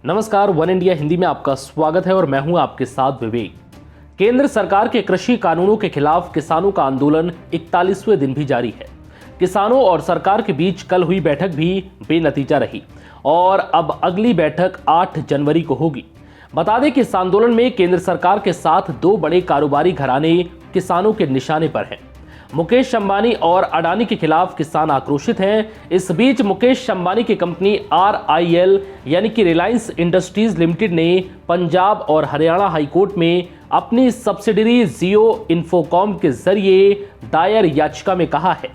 नमस्कार, one India Hindi में आपका स्वागत है और मैं हूं आपके साथ विवेक। केंद्र सरकार के कृषि कानूनों के खिलाफ किसानों का आंदोलन 41वें दिन भी जारी है। किसानों और सरकार के बीच कल हुई बैठक भी बेनतीजा रही और अब अगली बैठक 8 जनवरी को होगी। बता दें कि इस आंदोलन में केंद्र सरकार के साथ दो बड़े कारोबारी घराने किसानों के निशाने पर हैं। मुकेश अंबानी और अडानी के खिलाफ किसान आक्रोशित हैं। इस बीच मुकेश अंबानी की कंपनी RIL यानी कि रिलायंस इंडस्ट्रीज लिमिटेड ने पंजाब और हरियाणा हाईकोर्ट में अपनी सब्सिडरी जियो इन्फोकॉम के जरिए दायर याचिका में कहा है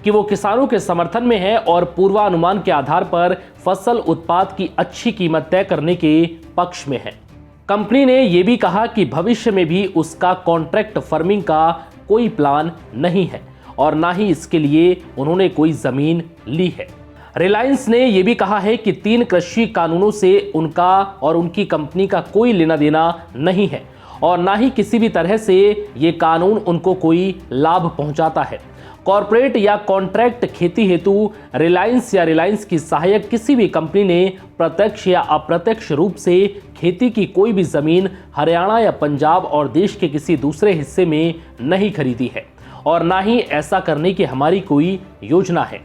कि वो किसानों के समर्थन में है और पूर्वानुमान के आधार पर फसल उत्पाद की अच्छी कीमत तय करने के पक्ष में है। कंपनी ने यह भी कहा कि भविष्य में भी उसका कॉन्ट्रैक्ट फार्मिंग का कोई प्लान नहीं है और ना ही इसके लिए उन्होंने कोई जमीन ली है। रिलायंस ने यह भी कहा है कि 3 कृषि कानूनों से उनका और उनकी कंपनी का कोई लेना देना नहीं है और ना ही किसी भी तरह से ये कानून उनको कोई लाभ पहुंचाता है। कॉर्पोरेट या कॉन्ट्रैक्ट खेती हेतु रिलायंस या रिलायंस की सहायक किसी भी कंपनी ने प्रत्यक्ष या अप्रत्यक्ष रूप से खेती की कोई भी जमीन हरियाणा या पंजाब और देश के किसी दूसरे हिस्से में नहीं खरीदी है और ना ही ऐसा करने की हमारी कोई योजना है।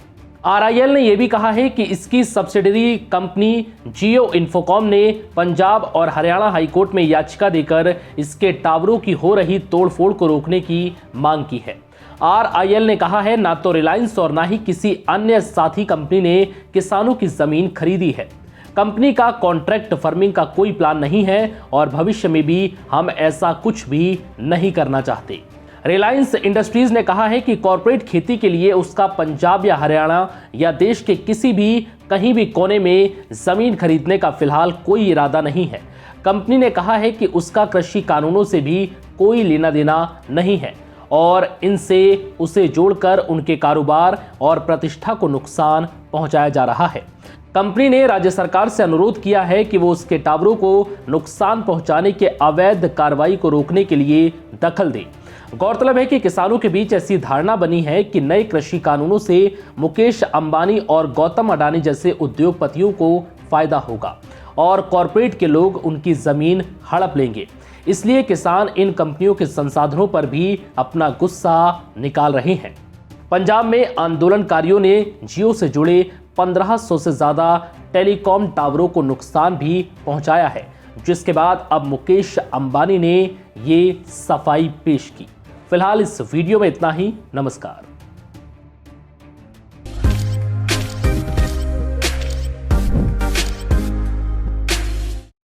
RIL ने यह भी कहा है कि इसकी सब्सिडरी कंपनी जियो इन्फोकॉम ने पंजाब और हरियाणा हाईकोर्ट में याचिका देकर इसके टावरों की हो रही तोड़फोड़ को रोकने की मांग की है। RIL ने कहा है ना तो रिलायंस और ना ही किसी अन्य साथी कंपनी ने किसानों की जमीन खरीदी है। कंपनी का कॉन्ट्रैक्ट फार्मिंग का कोई प्लान नहीं है और भविष्य में भी हम ऐसा कुछ भी नहीं करना चाहते। रिलायंस इंडस्ट्रीज ने कहा है कि कॉर्पोरेट खेती के लिए उसका पंजाब या हरियाणा या देश के किसी भी कहीं भी कोने में जमीन खरीदने का फिलहाल कोई इरादा नहीं है। कंपनी ने कहा है कि उसका कृषि कानूनों से भी कोई लेना देना नहीं है और इनसे उसे जोड़कर उनके कारोबार और प्रतिष्ठा को नुकसान पहुंचाया जा रहा है। कंपनी ने राज्य सरकार से अनुरोध किया है कि वो उसके टावरों को नुकसान पहुंचाने के अवैध कार्रवाई को रोकने के लिए दखल दे। गौरतलब है कि किसानों के बीच ऐसी धारणा बनी है कि नए कृषि कानूनों से मुकेश अंबानी और गौतम अडानी जैसे उद्योगपतियों को फायदा होगा और कॉरपोरेट के लोग उनकी जमीन हड़प लेंगे। इसलिए किसान इन कंपनियों के संसाधनों पर भी अपना गुस्सा निकाल रहे हैं। पंजाब में आंदोलनकारियों ने जियो से जुड़े 1500 से ज्यादा टेलीकॉम टावरों को नुकसान भी पहुंचाया है, जिसके बाद अब मुकेश अंबानी ने ये सफाई पेश की। फिलहाल इस वीडियो में इतना ही। नमस्कार।